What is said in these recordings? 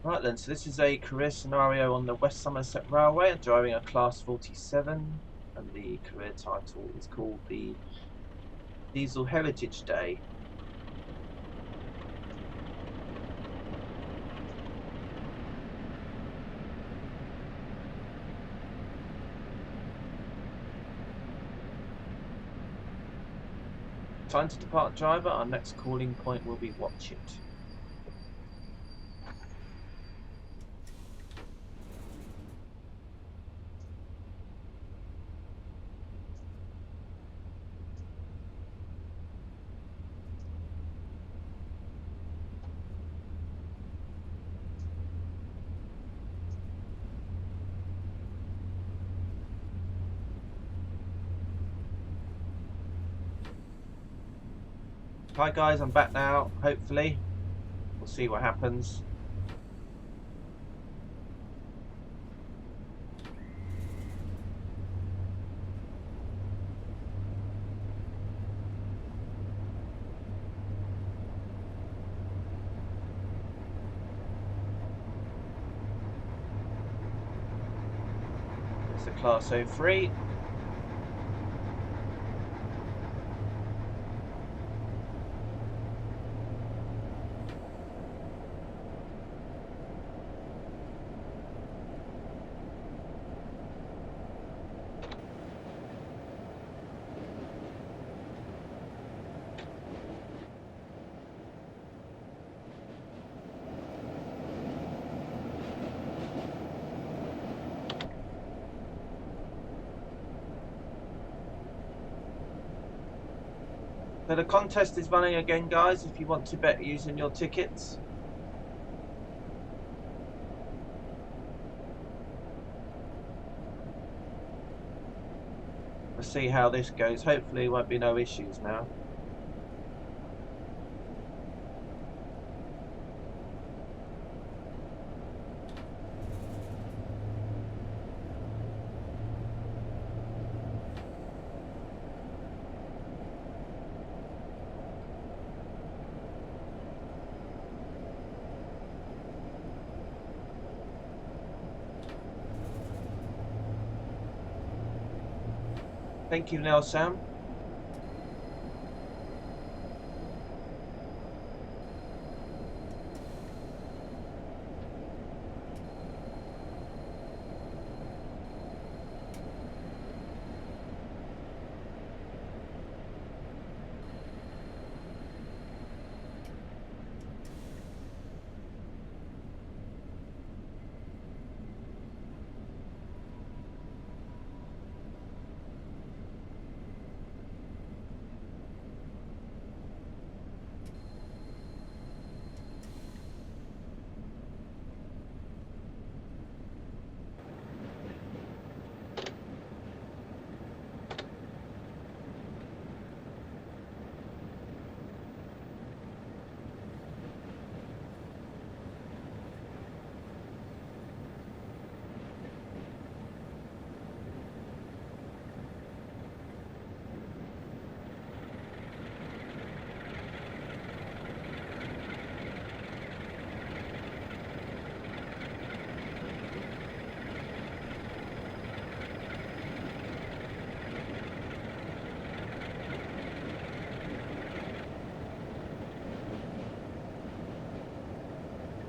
Right then, so this is a career scenario on the West Somerset Railway. I'm driving a Class 47, and the career title is called the Diesel Heritage Day. Time to depart, driver. Our next calling point will be Watchet. Hi guys, I'm back now, hopefully. We'll see what happens. It's the Class 03. So the contest is running again, guys, if you want to bet using your tickets. We'll see how this goes. Hopefully there won't be no issues now. Thank you, Neil Sam.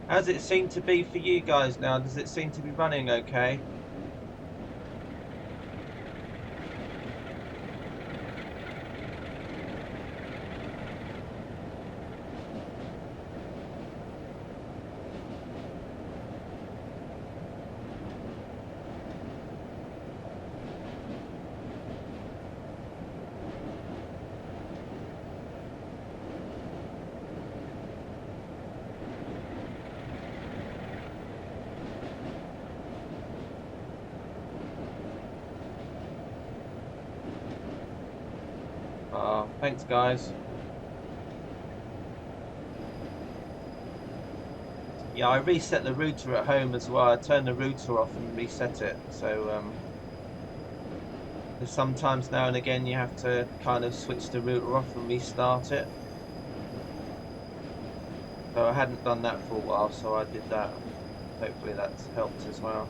How's it seem to be for you guys now? Does it seem to be running okay? Thanks, guys. Yeah, I reset the router at home as well. I turned the router off and reset it. So sometimes now and again you have to kind of switch the router off and restart it. So I hadn't done that for a while, so I did that. Hopefully that's helped as well.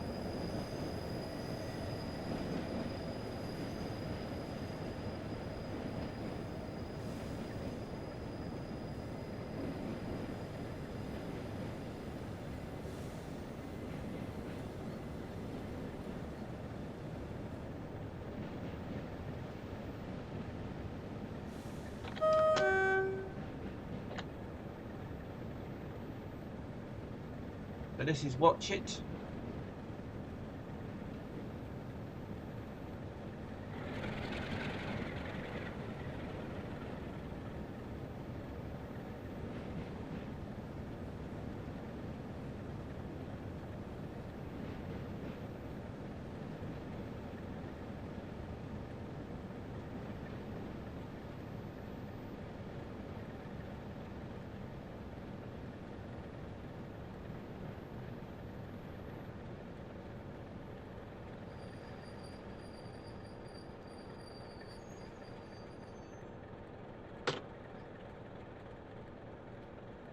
So this is Watch It.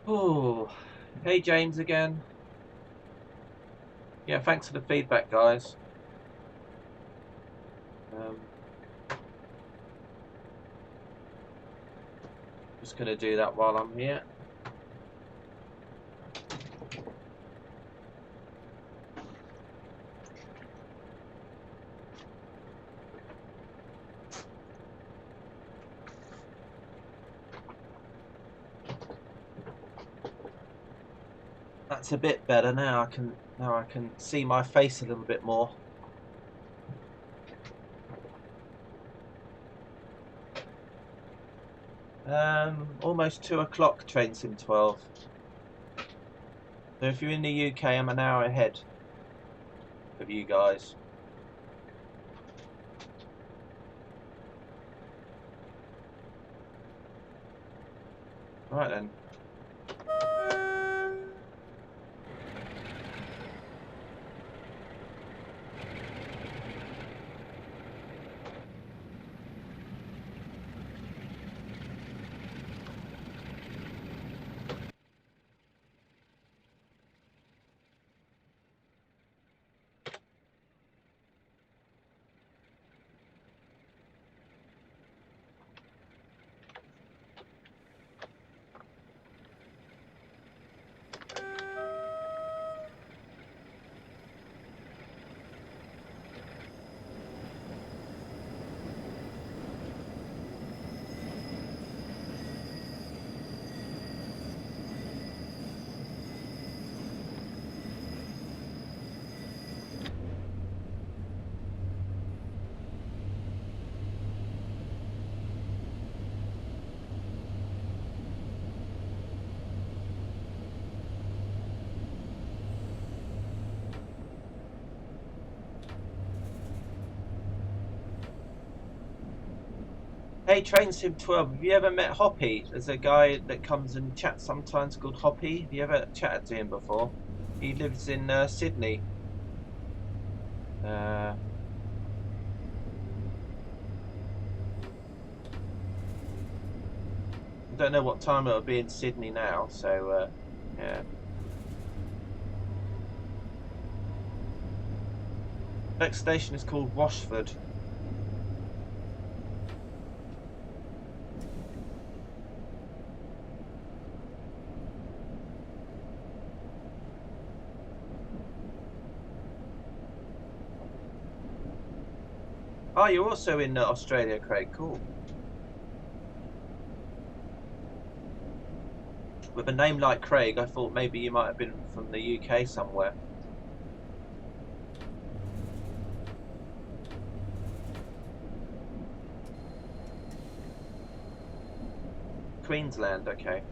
Oh, hey James again. Yeah, thanks for the feedback, guys. Just going to do that while I'm here. That's a bit better now. I can see my face a little bit more. Almost 2 o'clock, Train Sim 12. So if you're in the UK, I'm an hour ahead of you guys. Right then. Hey, Train Sim 12, have you ever met Hoppy? There's a guy that comes and chats sometimes called Hoppy. Have you ever chatted to him before? He lives in Sydney. I don't know what time it'll be in Sydney now, so yeah. Next station is called Washford. Oh, you're also in Australia, Craig. Cool. With a name like Craig, I thought maybe you might have been from the UK somewhere. Queensland, okay.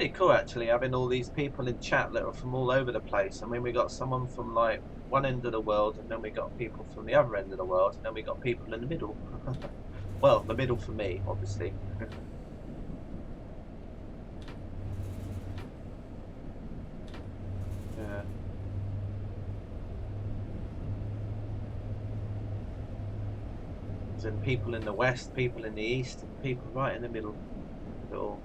pretty cool actually, having all these people in chat that are from all over the place. I mean, we got someone from like one end of the world, and then we got people from the other end of the world, and then we got people in the middle. Well, the middle for me, obviously. Yeah. And people in the west, people in the east, and people right in the middle of it all.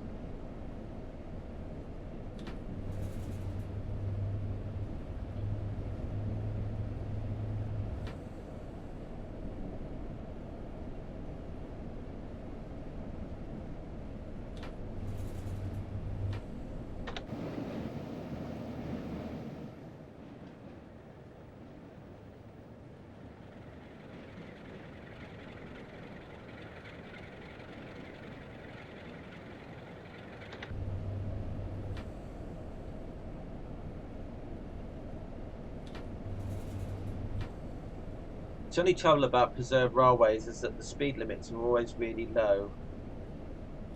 The only trouble about preserved railways is that the speed limits are always really low.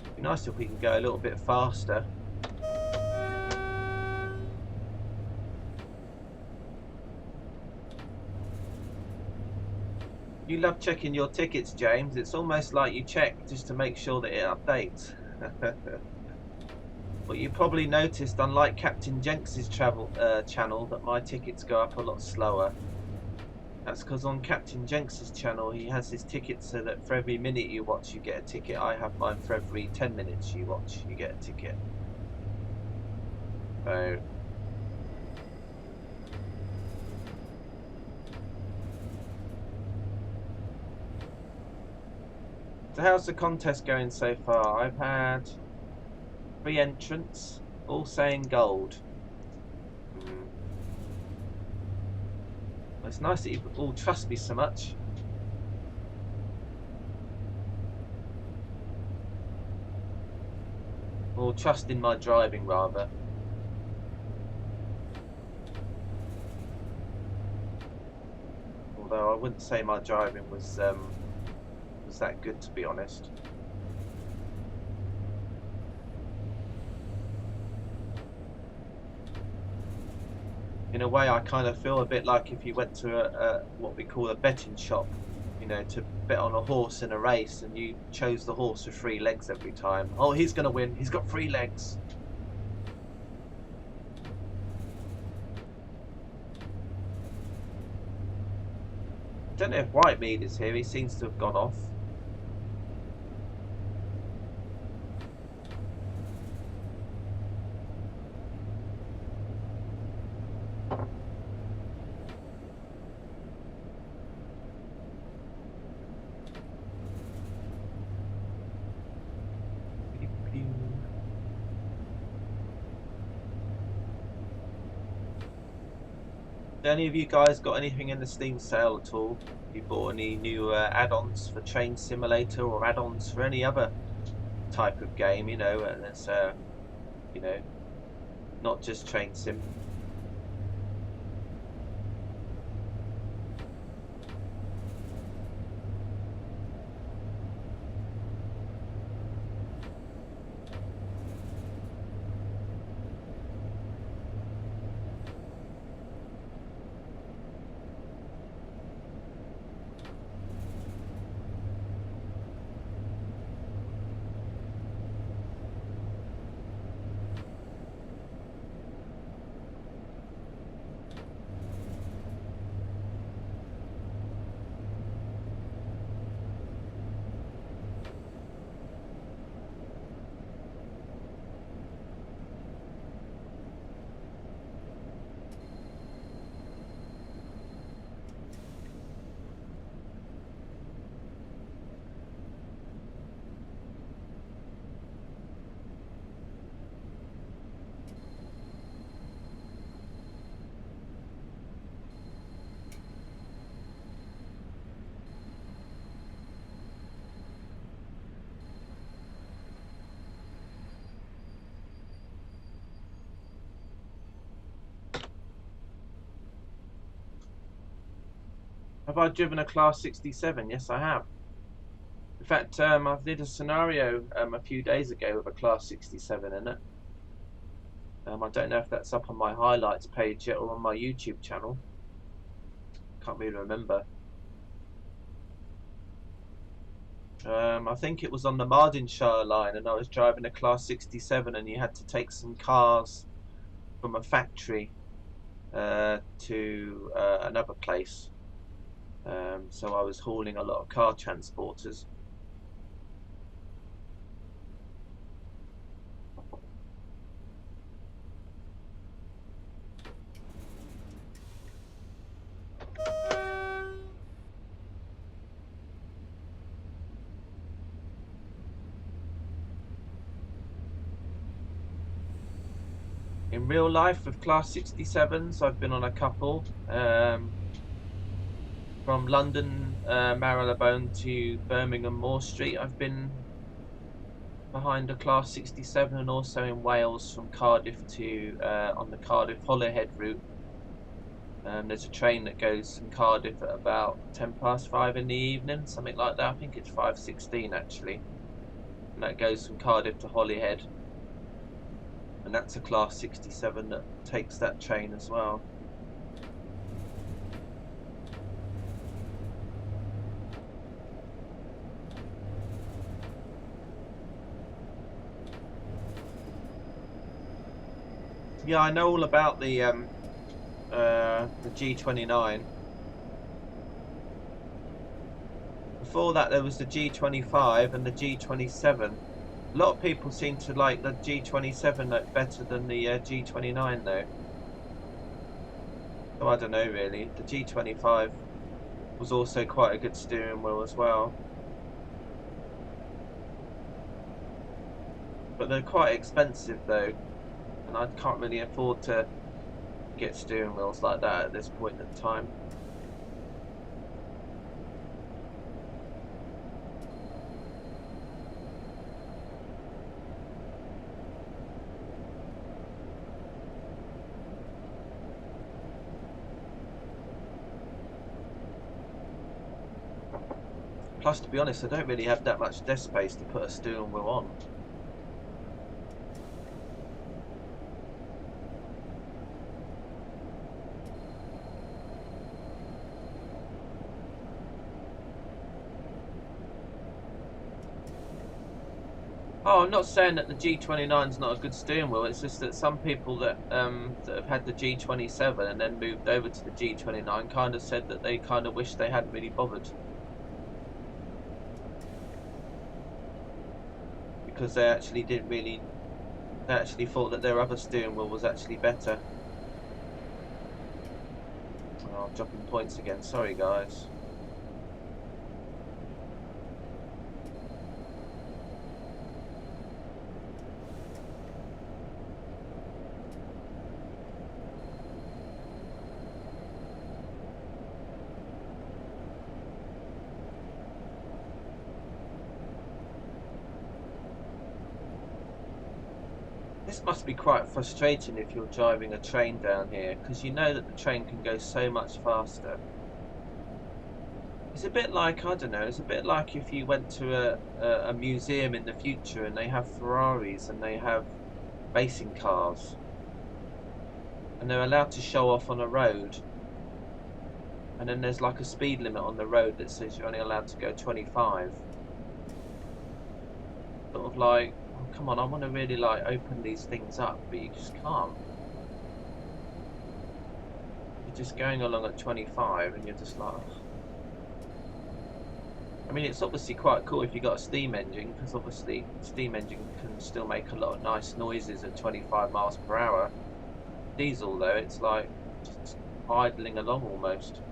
It'd be nice if we can go a little bit faster. You love checking your tickets, James. It's almost like you check just to make sure that it updates. But you probably noticed, unlike Captain Jenks's travel channel, that my tickets go up a lot slower. That's because on Captain Jenks's channel, he has his tickets so that for every minute you watch, you get a ticket. I have mine for every 10 minutes you watch, you get a ticket. So how's the contest going so far? I've had 3 entrants, all saying gold. It's nice that you all trust me so much. Or trust in my driving, rather. Although I wouldn't say my driving was that good, to be honest. In a way, I kind of feel a bit like if you went to a what we call a betting shop, you know, to bet on a horse in a race, and you chose the horse with 3 legs every time. Oh, he's going to win. He's got 3 legs. I don't know if Whitemead is here. He seems to have gone off. Any of you guys got anything in the Steam sale at all? You bought any new add-ons for Train Simulator or add-ons for any other type of game? You know, that's you know, not just Train Sim. Have I driven a Class 67? Yes, I have. In fact, I did a scenario a few days ago with a Class 67 in it. I don't know if that's up on my highlights page yet or on my YouTube channel. Can't really remember. I think it was on the Mardinshire line, and I was driving a Class 67, and you had to take some cars from a factory to another place. So I was hauling a lot of car transporters. In real life with Class 67s, I've been on a couple. From London, Marylebone to Birmingham Moor Street, I've been behind a Class 67, and also in Wales from Cardiff to on the Cardiff Holyhead route. There's a train that goes from Cardiff at about 5:10 in the evening, something like that. I think it's 5:16 actually, and that goes from Cardiff to Holyhead, and that's a Class 67 that takes that train as well. Yeah, I know all about the G29. Before that, there was the G25 and the G27. A lot of people seem to like the G27 better than the G29 though. So I don't know really. The G25 was also quite a good steering wheel as well. But they're quite expensive though, and I can't really afford to get steering wheels like that at this point in time. Plus, to be honest, I don't really have that much desk space to put a steering wheel on. Oh, I'm not saying that the G29 is not a good steering wheel. It's just that some people that have had the G27 and then moved over to the G29 kind of said that they kind of wish they hadn't really bothered, because they actually thought that their other steering wheel was actually better. Oh, I'm dropping points again. Sorry, guys. This must be quite frustrating if you're driving a train down here, because you know that the train can go so much faster. It's a bit like, I don't know, it's a bit like if you went to a museum in the future and they have Ferraris and they have racing cars, and they're allowed to show off on a road, and then there's like a speed limit on the road that says you're only allowed to go 25. Sort of like, oh, come on, I want to really like open these things up, but you just can't. You're just going along at 25 and you're just like, ugh. I mean, it's obviously quite cool if you've got a steam engine, because obviously steam engine can still make a lot of nice noises at 25 miles per hour. Diesel though, it's like just idling along almost.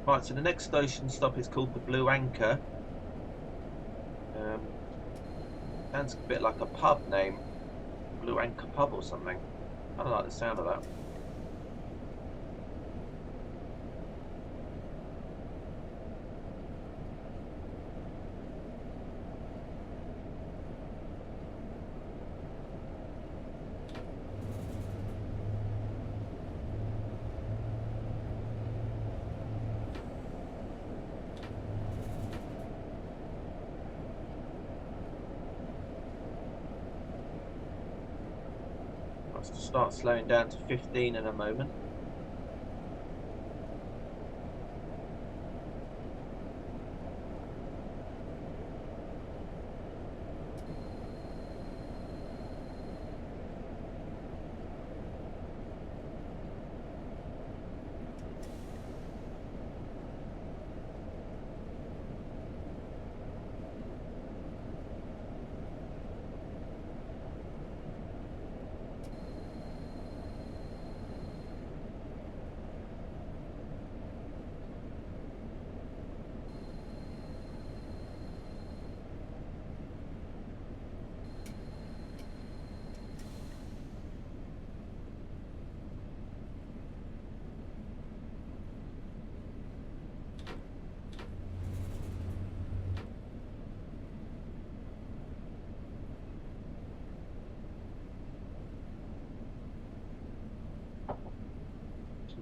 Right, so the next station stop is called the Blue Anchor. Sounds a bit like a pub name, Blue Anchor Pub or something. I don't like the sound of that. start slowing down to 15 in a moment.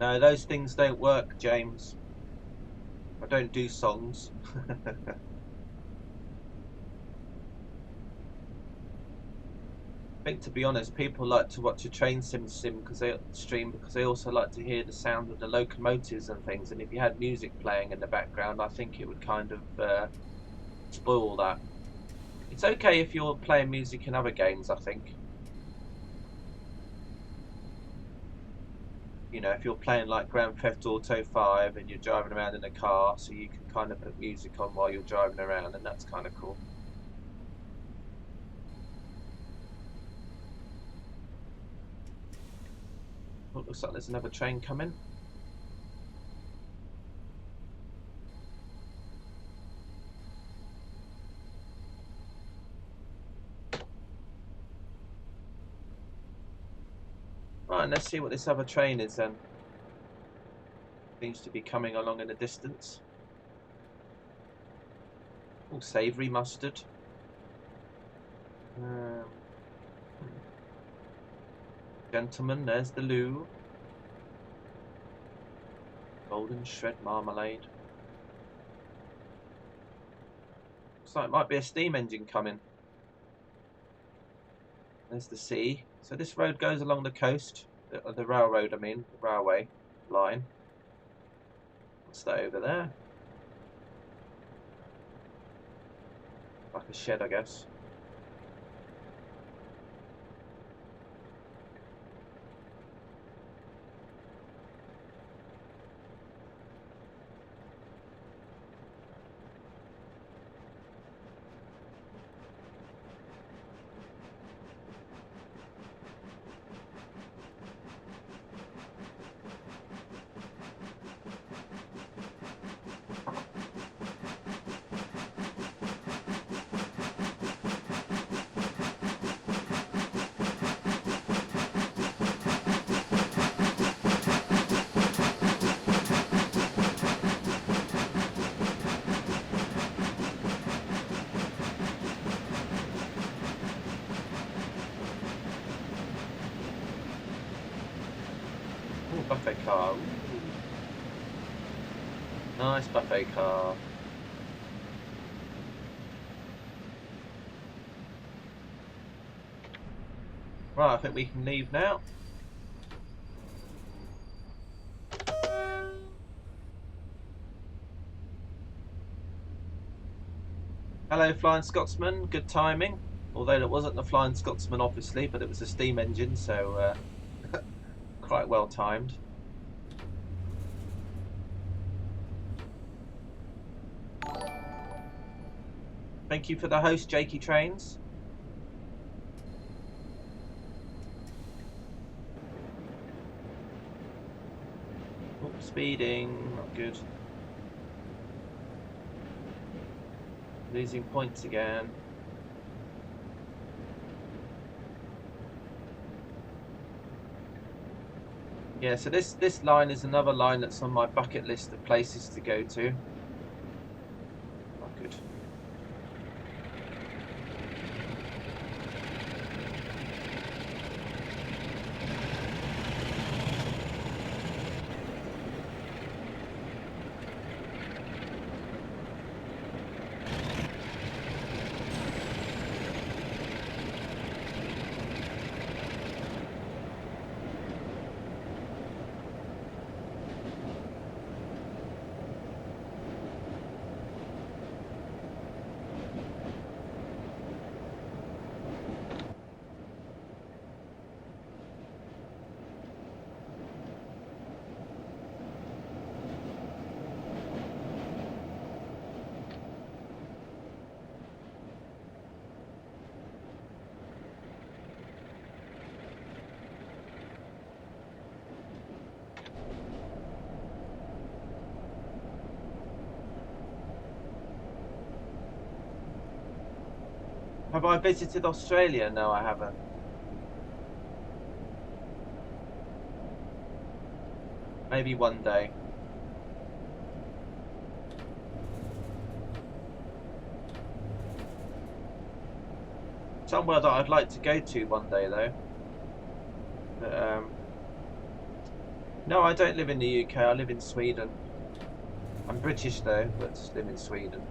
No, those things don't work, James. I don't do songs. I think, to be honest, people like to watch a train sim because they also like to hear the sound of the locomotives and things. And if you had music playing in the background, I think it would kind of spoil that. It's okay if you're playing music in other games, I think. You know, if you're playing like Grand Theft Auto 5 and you're driving around in a car, so you can kind of put music on while you're driving around, and that's kind of cool. Oh, looks like there's another train coming. Right, let's see what this other train is then. Seems to be coming along in the distance. Oh, savoury mustard. Gentlemen, there's the loo. Golden shred marmalade. Looks like it might be a steam engine coming. There's the sea. So this road goes along the coast. The railroad, I mean, the railway line. What's that over there? Like a shed, I guess. Ooh, buffet car. Ooh. Nice buffet car. Right, I think we can leave now. Hello, Flying Scotsman. Good timing. Although it wasn't the Flying Scotsman, obviously, but it was a steam engine, so quite well timed. Thank you for the host, Jakey Trains. Oh, speeding, not good. Losing points again. Yeah, so this line is another line that's on my bucket list of places to go to. Not good. Have I visited Australia? No, I haven't. Maybe one day. Somewhere that I'd like to go to one day, though. But, no, I don't live in the UK. I live in Sweden. I'm British, though, but live in Sweden.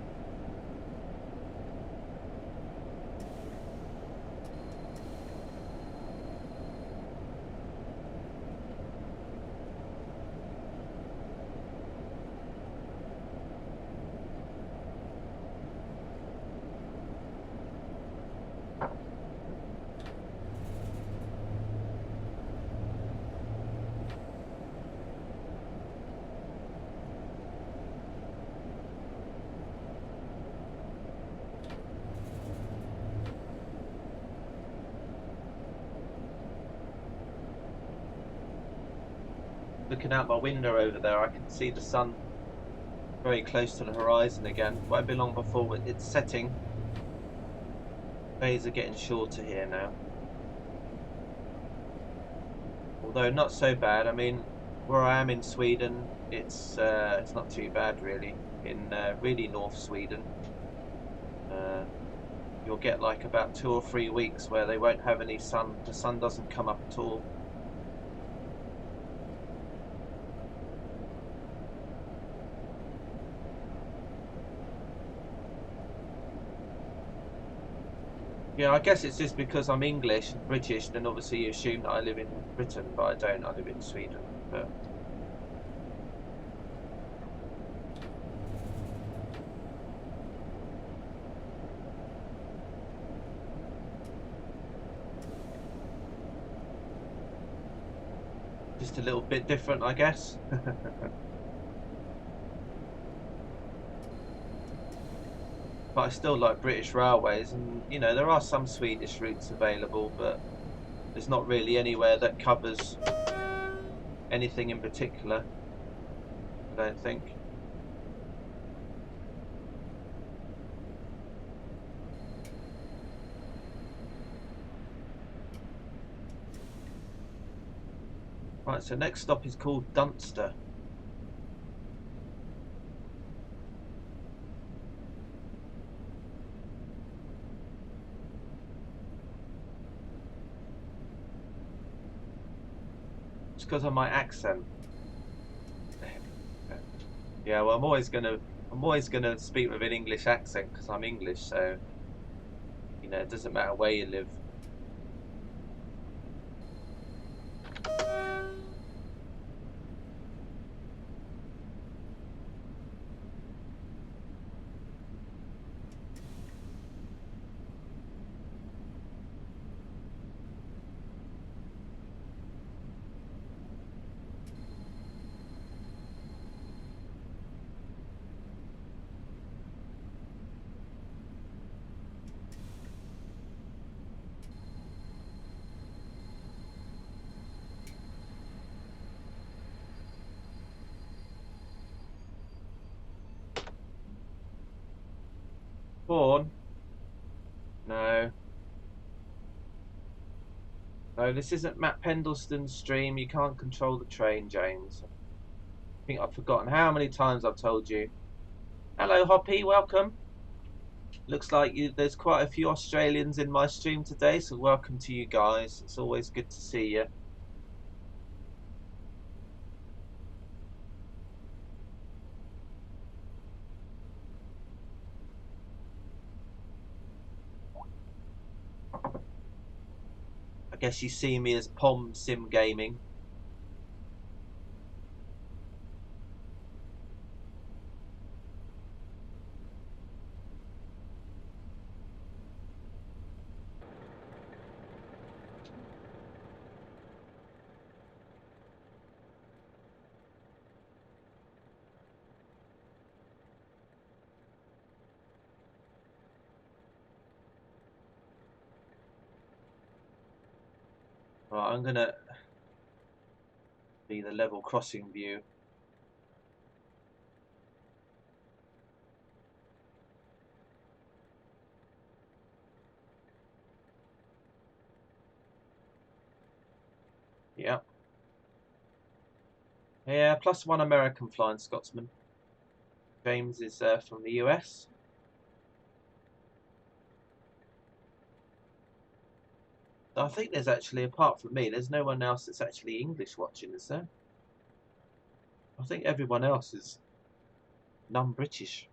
Looking out my window over there, I can see the sun very close to the horizon again. Won't be long before it's setting. Days are getting shorter here now. Although not so bad. I mean, where I am in Sweden, it's not too bad really. In really North Sweden, you'll get like about 2 or 3 weeks where they won't have any sun. The sun doesn't come up at all. Yeah, I guess it's just because I'm English and British, then obviously you assume that I live in Britain, but I don't. I live in Sweden. But just a little bit different, I guess. But I still like British Railways, and you know there are some Swedish routes available, but there's not really anywhere that covers anything in particular, I don't think. Right, so next stop is called Dunster. It's because of my accent. Yeah, well, I'm always gonna speak with an English accent because I'm English, so you know it doesn't matter where you live. Vaughan? No, no, this isn't Matt Pendleton's stream. You can't control the train, James. I think I've forgotten how many times I've told you. Hello, Hoppy, welcome. Looks like there's quite a few Australians in my stream today, so welcome to you guys. It's always good to see you. I guess you see me as Pom Sim Gaming. Right, I'm gonna be the level crossing view. Yeah, plus one American flying Scotsman. James is from the US. I think there's actually, apart from me, there's no one else that's actually English watching, is there? I think everyone else is non-British.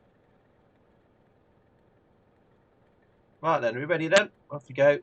Right then, are we ready then? Off we go.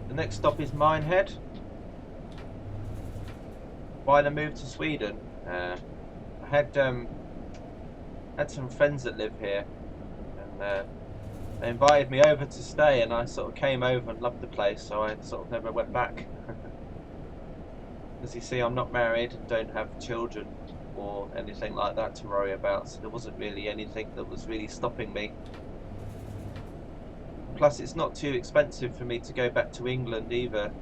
The next stop is Minehead. While I moved to Sweden, I had some friends that live here, and they invited me over to stay, and I sort of came over and loved the place, so I sort of never went back. As you see, I'm not married and don't have children or anything like that to worry about, so there wasn't really anything that was really stopping me. Plus, it's not too expensive for me to go back to England either.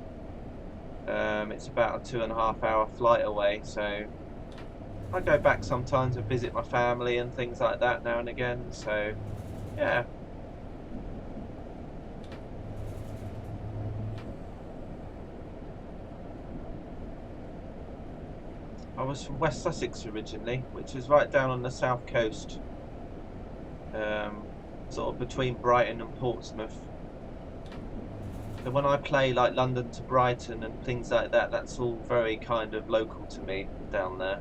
It's about a 2.5 hour flight away, so I go back sometimes and visit my family and things like that now and again, so yeah. I was from West Sussex originally, which is right down on the south coast, sort of between Brighton and Portsmouth. So when I play like London to Brighton and things like that, that's all very kind of local to me down there.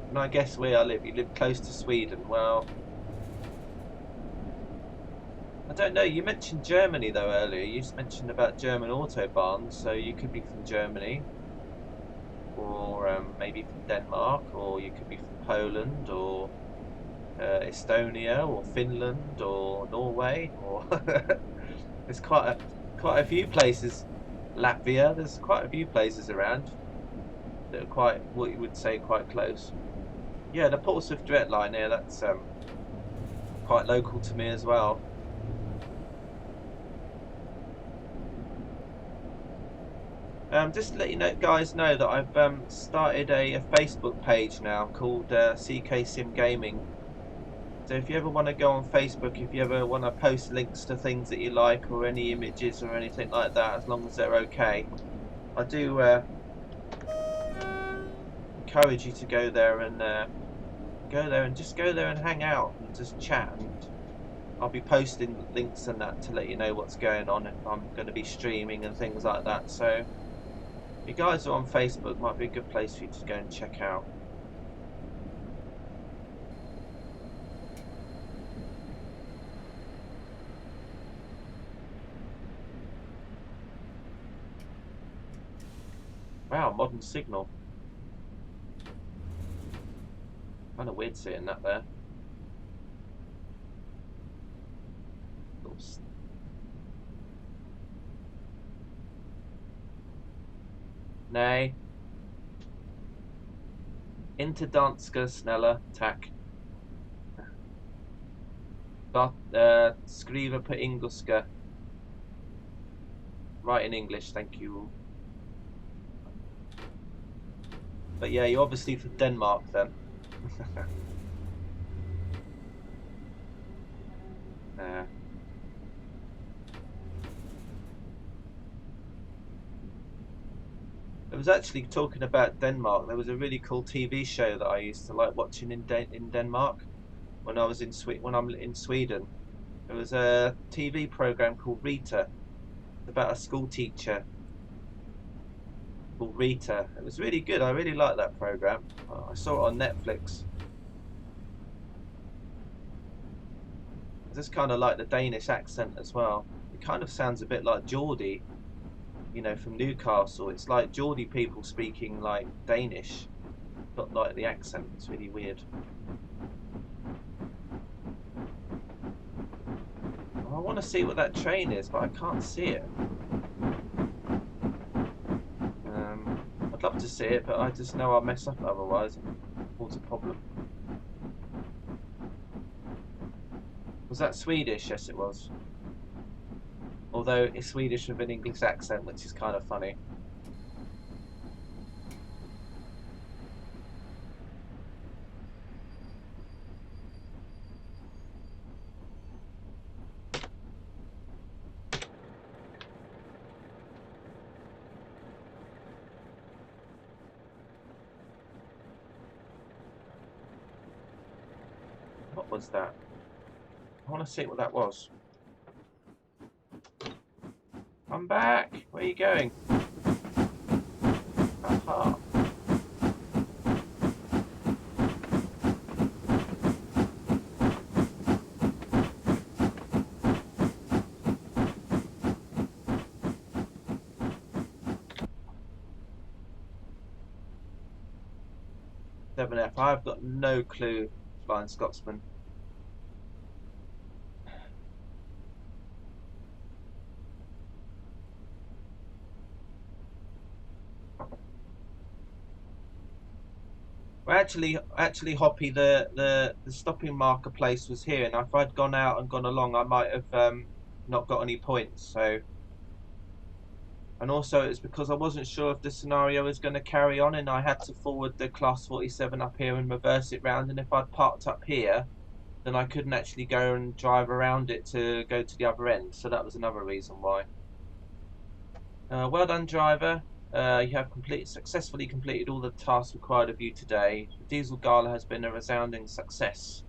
And I guess where I live, you live close to Sweden. Well, I don't know. You mentioned Germany though earlier. You mentioned about German autobahns, so you could be from Germany, or maybe from Denmark, or you could be from Poland, or Estonia, or Finland, or Norway, or there's quite a few places. Latvia. There's quite a few places around that are quite what you would say quite close. Yeah, the Portsmouth Direct Line here. That's quite local to me as well. Just to let you know, guys, know that I've started a Facebook page now called CK Sim Gaming. So if you ever want to go on Facebook, if you ever want to post links to things that you like or any images or anything like that, as long as they're okay, I do encourage you to go there and just go there and hang out and just chat. And I'll be posting links and that to let you know what's going on if I'm going to be streaming and things like that. So if you guys are on Facebook, might be a good place for you to go and check out. Wow, modern signal. Kind of weird seeing that there. Oops. Nej. Inte danska snälla, tack. Skriva på engelska. Write in English, thank you. But yeah, you're obviously from Denmark then. I was actually talking about Denmark. There was a really cool TV show that I used to like watching in Denmark when I was when I'm in Sweden. It was a TV program called Rita, about a school teacher called Rita. It was really good. I really liked that program. I saw it on Netflix. I just kind of like the Danish accent as well. It kind of sounds a bit like Geordie, you know, from Newcastle. It's like Geordie people speaking like Danish, but like the accent. It's really weird. I want to see what that train is, but I can't see it. I'd love to see it, but I just know I'll mess up otherwise and cause a problem. Was that Swedish? Yes, it was. Although it's Swedish with an English accent, which is kind of funny. What was that? I want to see what that was. I'm back. Where are you going? Aha. F. I've got no clue, Flying Scotsman. Well, actually, Hoppy, the stopping marker place was here, and if I'd gone out and gone along, I might have not got any points. So, and also it was because I wasn't sure if the scenario was going to carry on, and I had to forward the Class 47 up here and reverse it round. And if I'd parked up here, then I couldn't actually go and drive around it to go to the other end. So that was another reason why. Well done, driver. You have successfully completed all the tasks required of you today. The Diesel Gala has been a resounding success.